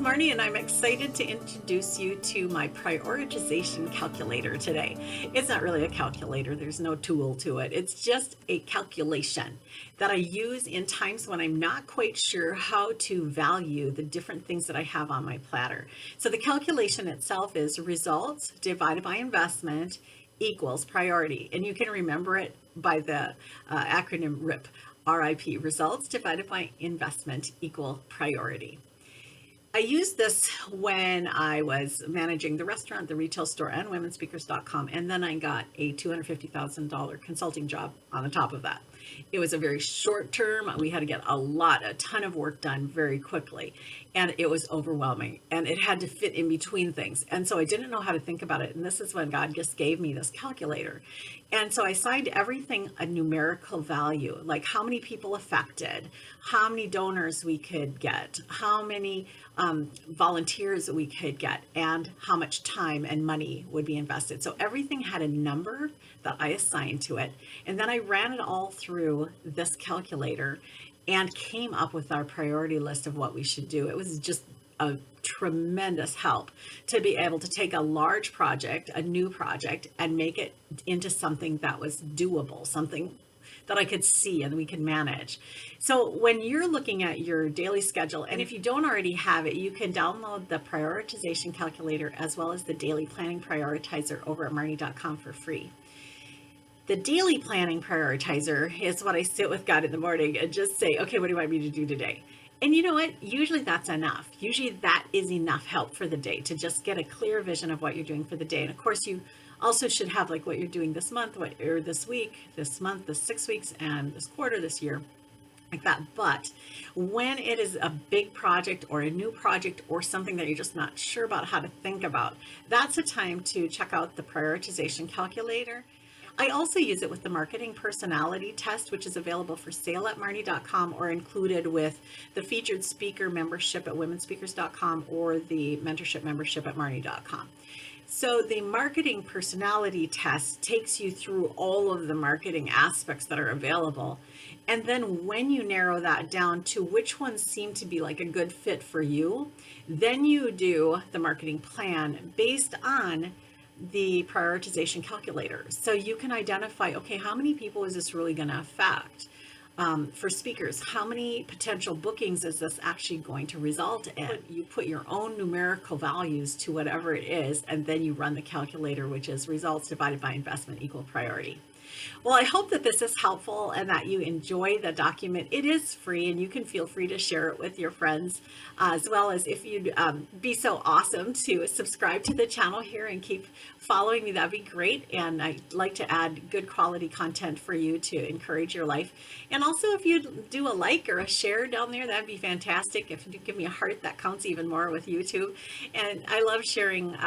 Marnie, and I'm excited to introduce you to my prioritization calculator today. It's not really a calculator, there's no tool to it. It's just a calculation that I use in times when I'm not quite sure how to value the different things that I have on my platter. So the calculation itself is results divided by investment equals priority. And you can remember it by the acronym RIP, RIP, results divided by investment equal priority. I used this when I was managing the restaurant, the retail store, and womenspeakers.com, and then I got a $250,000 consulting job on the top of that. It was a very short term. We had to get a ton of work done very quickly, and it was overwhelming, and it had to fit in between things. And so I didn't know how to think about it, and this is when God just gave me this calculator. And so I assigned everything a numerical value, like how many people affected, how many donors we could get, how many volunteers we could get, and how much time and money would be invested. So everything had a number that I assigned to it. And then I ran it all through this calculator and came up with our priority list of what we should do. It was just a tremendous help to be able to take a large project, a new project, and make it into something that was doable, something that I could see and we could manage. So when you're looking at your daily schedule, and if you don't already have it, you can download the prioritization calculator as well as the daily planning prioritizer over at Marnie.com for free. The daily planning prioritizer is what I sit with God in the morning and just say, okay, what do you want me to do today? And you know what? Usually that's enough. Usually that is enough help for the day to just get a clear vision of what you're doing for the day. And of course, you also should have like what you're doing this month, or this week, this month, this 6 weeks, and this quarter, this year, like that. But when it is a big project or a new project or something that you're just not sure about how to think about, that's a time to check out the prioritization calculator. I also use it with the marketing personality test, which is available for sale at Marnie.com or included with the featured speaker membership at womenspeakers.com or the mentorship membership at Marnie.com. So the marketing personality test takes you through all of the marketing aspects that are available. And then when you narrow that down to which ones seem to be like a good fit for you, then you do the marketing plan based on the prioritization calculator. So you can identify, okay, how many people is this really going to affect? For speakers, how many potential bookings is this actually going to result in? You put your own numerical values to whatever it is, and then you run the calculator, which is results divided by investment equal priority. Well, I hope that this is helpful and that you enjoy the document. It is free and you can feel free to share it with your friends, as well as if you'd be so awesome to subscribe to the channel here and keep following me, that'd be great. And I'd like to add good quality content for you to encourage your life. And also if you do a like or a share down there, that'd be fantastic. If you give me a heart, that counts even more with YouTube. And I love sharing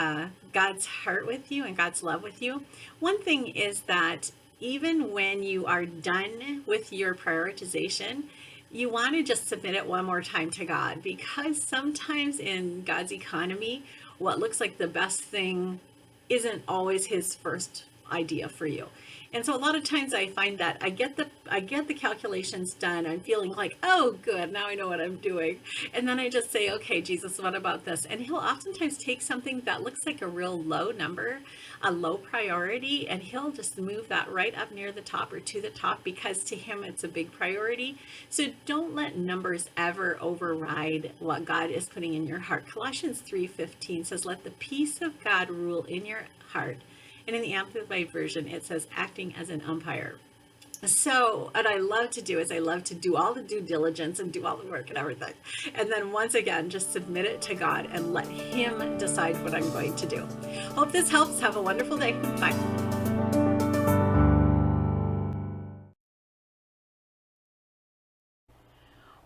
God's heart with you and God's love with you. One thing is that even when you are done with your prioritization, you want to just submit it one more time to God, because sometimes in God's economy, what looks like the best thing isn't always his first idea for you. And so a lot of times I find that I get the calculations done. I'm feeling like, oh, good, now I know what I'm doing. And then I just say, okay, Jesus, what about this? And he'll oftentimes take something that looks like a real low number, a low priority, and he'll just move that right up near the top or to the top, because to him it's a big priority. So don't let numbers ever override what God is putting in your heart. Colossians 3:15 says, let the peace of God rule in your heart. And in the Amplified version, it says acting as an umpire. So what I love to do is I love to do all the due diligence and do all the work and everything. And then once again, just submit it to God and let him decide what I'm going to do. Hope this helps. Have a wonderful day. Bye.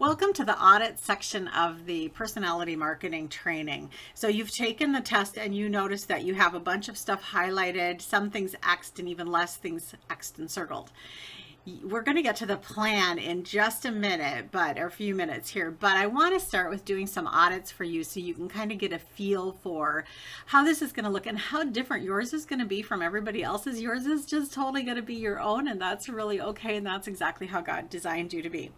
Welcome to the audit section of the personality marketing training. So you've taken the test and you notice that you have a bunch of stuff highlighted, some things X'd and even less things X'd and circled. we're going to get to the plan in just a minute, or a few minutes here, but I want to start with doing some audits for you so you can kind of get a feel for how this is going to look and how different yours is going to be from everybody else's. Yours is just totally going to be your own, and that's really okay, and that's exactly how God designed you to be.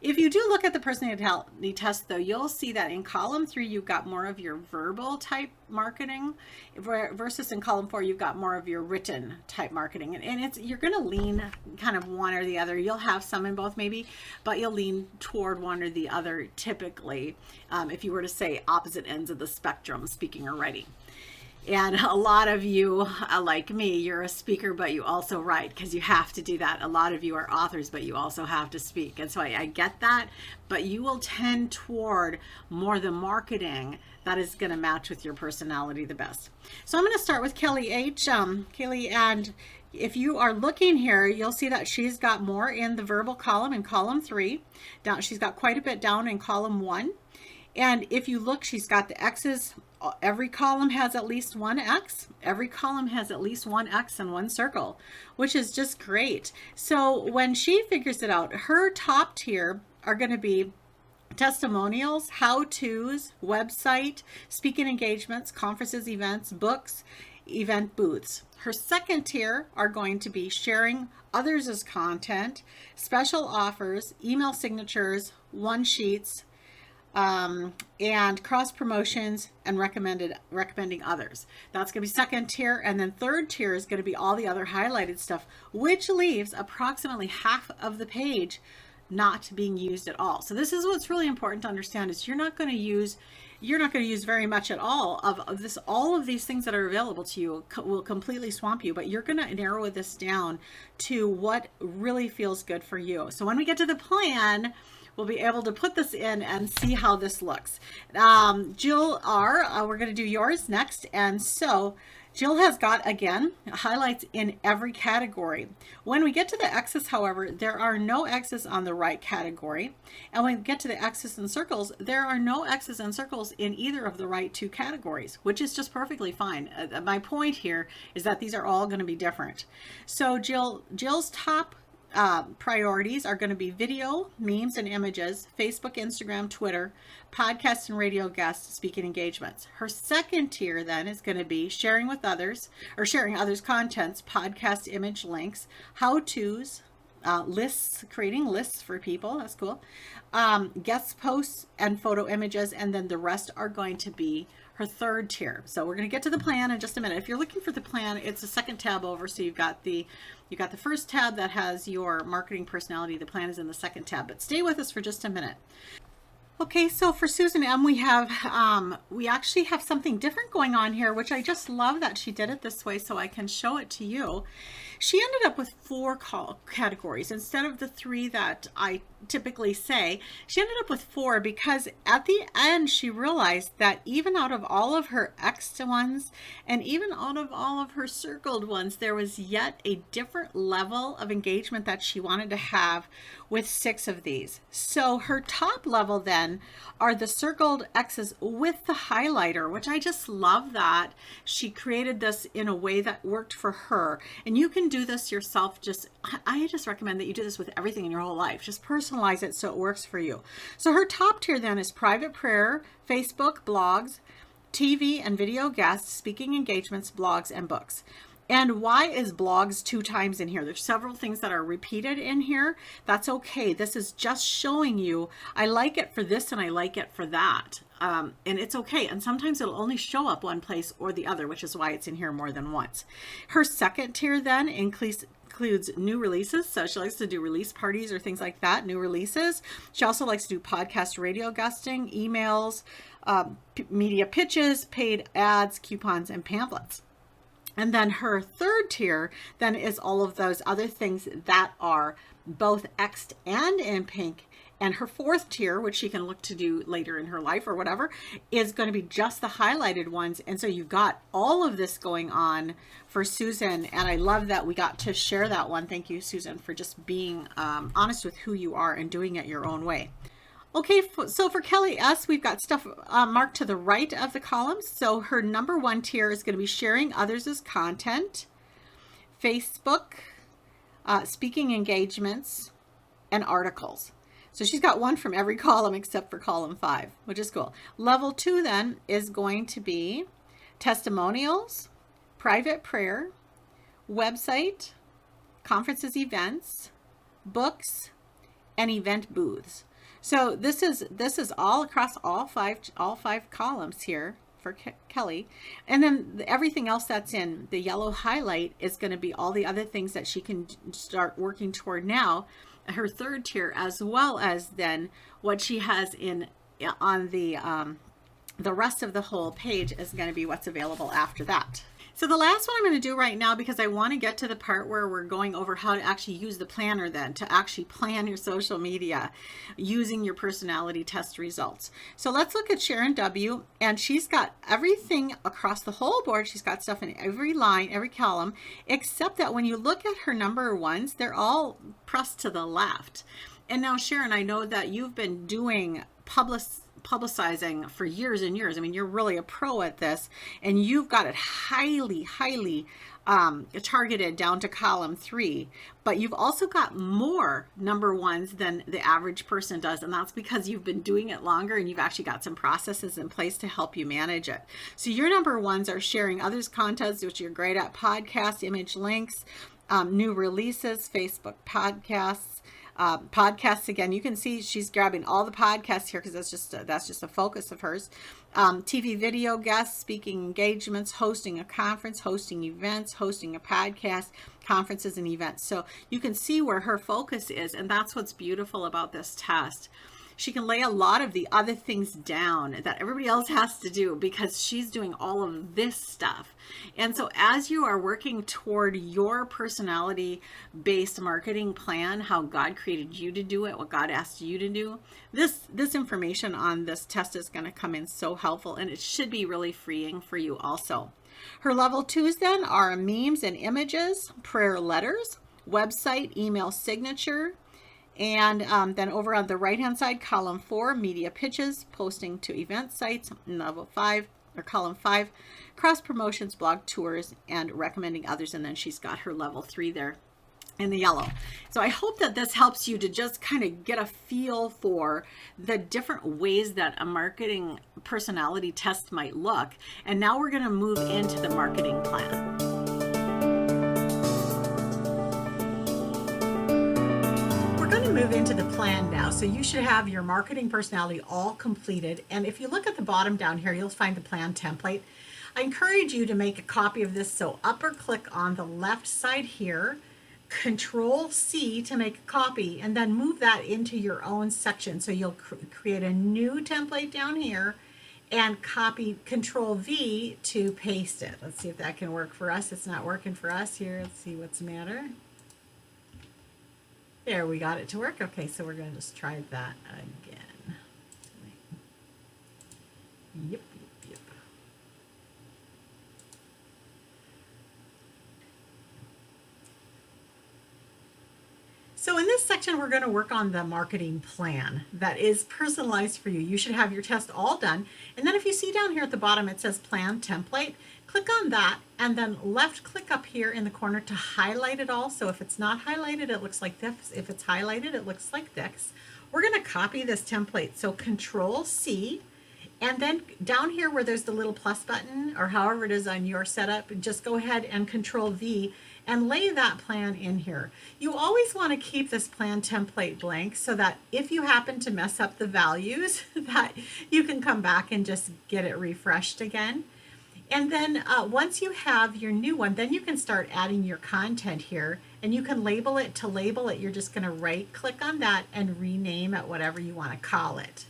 If you do look at the personality test, though, you'll see that in column 3 you've got more of your verbal type marketing versus in column 4 you've got more of your written type marketing, and you're going to lean kind of one or the other. You'll have some in both maybe, but you'll lean toward one or the other typically, if you were to say opposite ends of the spectrum, speaking or writing. And a lot of you, like me, you're a speaker, but you also write, because you have to do that. A lot of you are authors, but you also have to speak. And so I get that, but you will tend toward more the marketing that is going to match with your personality the best. So I'm going to start with Kelly H. Kelly, and if you are looking here, you'll see that she's got more in the verbal column in column 3. Down, she's got quite a bit down in column 1. And if you look, she's got the X's. Every column has at least one X. Every column has at least one X and one circle, which is just great. So when she figures it out, her top tier are going to be testimonials, how-tos, website, speaking engagements, conferences, events, books, event booths. Her second tier are going to be sharing others' content, special offers, email signatures, one-sheets, and cross promotions and recommending others. That's going to be second tier. And then third tier is going to be all the other highlighted stuff, which leaves approximately half of the page not being used at all. So this is what's really important to understand, is you're not going to use very much at all of this. All of these things that are available to you will completely swamp you, but you're going to narrow this down to what really feels good for you. So when we get to the plan, we'll be able to put this in and see how this looks. Jill R., we're going to do yours next. And so Jill has got, again, highlights in every category. When we get to the X's, however, there are no X's on the right category. And when we get to the X's and circles, there are no X's and circles in either of the right 2 categories, which is just perfectly fine. My point here is that these are all going to be different. So Jill's top priorities are going to be video, memes and images, Facebook, Instagram, Twitter, podcast and radio guests, speaking engagements. Her second tier then is going to be sharing with others, or sharing others' contents, podcast image links, how-tos, lists, creating lists for people. That's cool. Guest posts and photo images, and then the rest are going to be her third tier. So we're going to get to the plan in just a minute. If you're looking for the plan, it's the second tab over. So you've got the first tab that has your marketing personality. The plan is in the second tab, but stay with us for just a minute. Okay, so for Susan M, we actually have something different going on here, which I just love that she did it this way so I can show it to you. She ended up with 4 categories instead of the 3 that I typically say. She ended up with 4 because at the end she realized that even out of all of her X'd ones and even out of all of her circled ones, there was yet a different level of engagement that she wanted to have with 6 of these. So her top level then are the circled X's with the highlighter, which I just love that she created this in a way that worked for her. And you can do this yourself. I just recommend that you do this with everything in your whole life. Just personalize it so it works for you. So her top tier then is private prayer, Facebook, blogs, TV and video guests, speaking engagements, blogs, and books. And why is blogs 2 times in here? There's several things that are repeated in here. That's okay. This is just showing you, I like it for this and I like it for that. And it's okay. And sometimes it'll only show up one place or the other, which is why it's in here more than once. Her second tier then includes new releases. So she likes to do release parties or things like that, new releases. She also likes to do podcast radio guesting, emails, media pitches, paid ads, coupons, and pamphlets. And then her third tier then is all of those other things that are both X'd and in pink. And her fourth tier, which she can look to do later in her life or whatever, is going to be just the highlighted ones. And so you've got all of this going on for Susan. And I love that we got to share that one. Thank you, Susan, for just being honest with who you are and doing it your own way. Okay, so for Kelly S, we've got stuff marked to the right of the columns. So her number 1 tier is going to be sharing others' content, Facebook, speaking engagements, and articles. So she's got one from every column except for column 5, which is cool. Level 2 then is going to be testimonials, private prayer, website, conferences, events, books, and event booths. So this is all across all five columns here for Kelly. And then everything else that's in the yellow highlight is going to be all the other things that she can start working toward now, her third tier, as well as then what she has in on the rest of the whole page is going to be what's available after that. So the last one I'm going to do right now, because I want to get to the part where we're going over how to actually use the planner then to actually plan your social media using your personality test results. So let's look at Sharon W. And she's got everything across the whole board. She's got stuff in every line, every column, except that when you look at her number ones, they're all pressed to the left. And now, Sharon, I know that you've been doing publicizing for years and years. I mean, you're really a pro at this, and you've got it highly targeted down to column 3, but you've also got more number ones than the average person does, and that's because you've been doing it longer and you've actually got some processes in place to help you manage it. So your number ones are sharing others' content, which you're great at, podcasts, image links, new releases, Facebook podcasts, podcasts. Again, you can see she's grabbing all the podcasts here because that's just a focus of hers. TV video guests, speaking engagements, hosting a conference, hosting events, hosting a podcast, conferences and events. So you can see where her focus is, and that's what's beautiful about this test. She can lay a lot of the other things down that everybody else has to do because she's doing all of this stuff. And so as you are working toward your personality-based marketing plan, how God created you to do it, what God asked you to do, this information on this test is going to come in so helpful, and it should be really freeing for you also. Her level 2s then are memes and images, prayer letters, website, email signature, and then over on the right hand side, column 4, media pitches, posting to event sites. Level 5 or column 5, cross promotions, blog tours, and recommending others. And then she's got her level 3 there in the yellow. So I hope that this helps you to just kind of get a feel for the different ways that a marketing personality test might look. And now we're going to move into the marketing plan. Move into the plan now. So you should have your marketing personality all completed. And if you look at the bottom down here, you'll find the plan template. I encourage you to make a copy of this. So upper click on the left side here, Control C to make a copy, and then move that into your own section. So you'll create a new template down here and copy Control V to paste it. Let's see if that can work for us. It's not working for us here. Let's see what's the matter. There, we got it to work. Okay, so we're going to just try that again. Yep. So in this section, we're going to work on the marketing plan that is personalized for you. You should have your test all done. And then if you see down here at the bottom, it says plan template. Click on that and then left click up here in the corner to highlight it all. So if it's not highlighted, it looks like this. If it's highlighted, it looks like this. We're going to copy this template. So Control C, and then down here where there's the little plus button, or however it is on your setup, just go ahead and Control V and lay that plan in here. You always want to keep this plan template blank so that if you happen to mess up the values, that you can come back and just get it refreshed again. And then once you have your new one, then you can start adding your content here, and you can label it. To label it, you're just going to right click on that and rename it whatever you want to call it.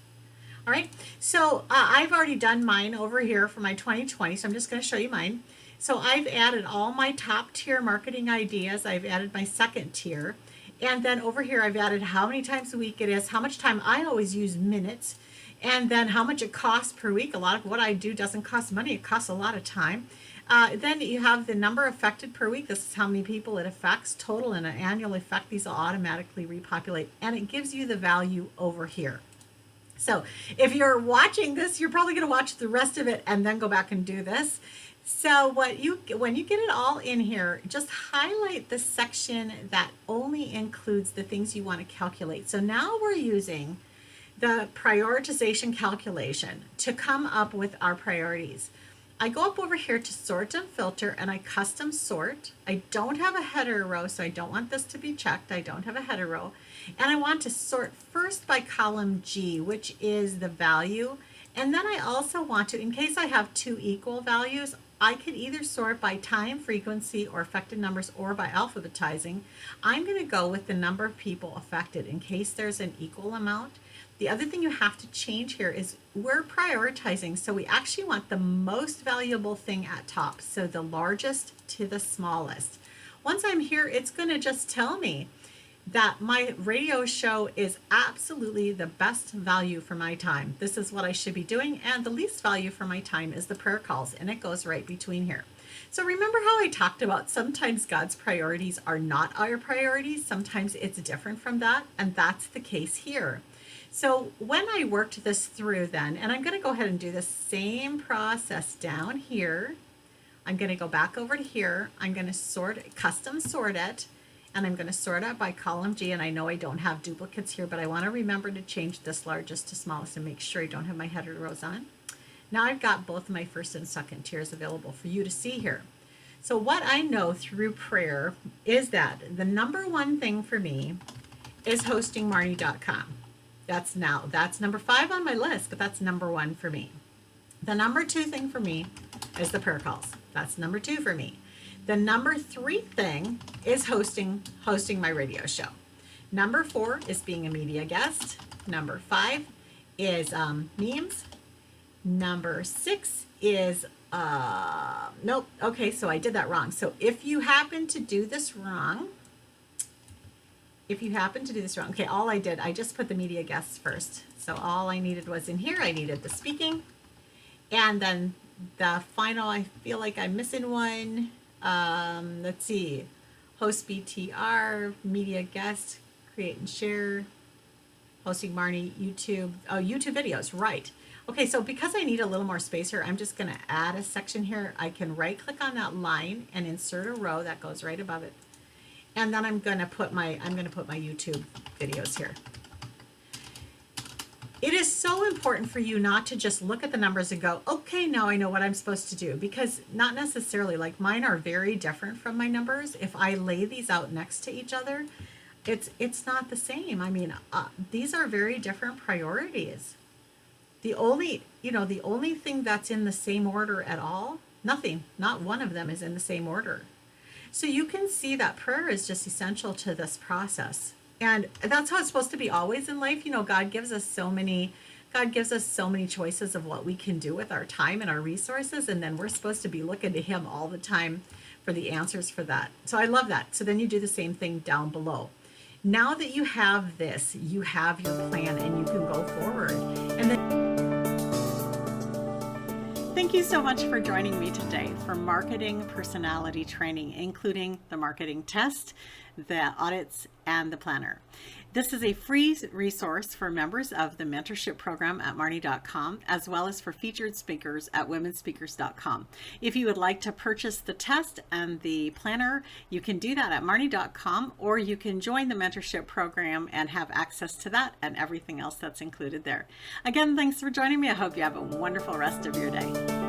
All right, so I've already done mine over here for my 2020, so I'm just going to show you mine. So I've added all my top tier marketing ideas. I've added my second tier, and then over here I've added how many times a week it is, how much time I always use minutes, and then how much it costs per week. A lot of what I do doesn't cost money, it costs a lot of time. Then you have the number affected per week. This is how many people it affects, total and an annual effect. These will automatically repopulate, and it gives you the value over here. So if you're watching this, you're probably going to watch the rest of it and then go back and do this. So when you get it all in here, just highlight the section that only includes the things you want to calculate. So now we're using the prioritization calculation to come up with our priorities. I go up over here to sort and filter, and I custom sort. I don't have a header row, so I don't want this to be checked. I don't have a header row. And I want to sort first by column G, which is the value. And then I also want to, in case I have two equal values, I could either sort by time, frequency, or affected numbers, or by alphabetizing. I'm going to go with the number of people affected in case there's an equal amount. The other thing you have to change here is we're prioritizing, so we actually want the most valuable thing at top, so the largest to the smallest. Once I'm here, it's going to just tell me that my radio show is absolutely the best value for my time. This is what I should be doing, and the least value for my time is the prayer calls, and it goes right between here. So remember how I talked about sometimes God's priorities are not our priorities, sometimes it's different from that, and that's the case here. So when I worked this through then, and I'm going to go ahead and do the same process down here. I'm going to go back over to here. I'm going to custom sort it, and I'm going to sort it by column G. And I know I don't have duplicates here, but I want to remember to change this largest to smallest and make sure I don't have my header rows on. Now I've got both my first and second tiers available for you to see here. So what I know through prayer is that the number one thing for me is hosting Marnie.com. That's number 5 on my list, but that's number 1 for me. The number 2 thing for me is the prayer calls. That's number 2 for me. The number 3 thing is hosting my radio show. Number 4 is being a media guest. Number 5 is memes. Number 6 is nope. Okay, so I did that wrong. So if you happen to do this wrong, okay, I just put the media guests first. So all I needed was in here, I needed the speaking. And then the final, I feel like I'm missing one. Let's see, host BTR, media guest, create and share, hosting Marnie, YouTube, YouTube videos, right. Okay, so because I need a little more space here, I'm just gonna add a section here. I can right click on that line and insert a row that goes right above it. And then I'm gonna put my YouTube videos here. It is so important for you not to just look at the numbers and go, okay, now I know what I'm supposed to do, because not necessarily, like mine are very different from my numbers. If I lay these out next to each other, it's not the same. I mean, these are very different priorities. The only thing that's in the same order at all, nothing, not one of them is in the same order. So you can see that prayer is just essential to this process. And that's how it's supposed to be always in life. You know, God gives us so many choices of what we can do with our time and our resources. And then we're supposed to be looking to Him all the time for the answers for that. So I love that. So then you do the same thing down below. Now that you have this, you have your plan and you can go forward. And then Thank you so much for joining me today for marketing personality training, including the marketing test, the audits, and the planner. This is a free resource for members of the mentorship program at Marnie.com, as well as for featured speakers at womenspeakers.com. If you would like to purchase the test and the planner, you can do that at Marnie.com, or you can join the mentorship program and have access to that and everything else that's included there. Again, thanks for joining me. I hope you have a wonderful rest of your day.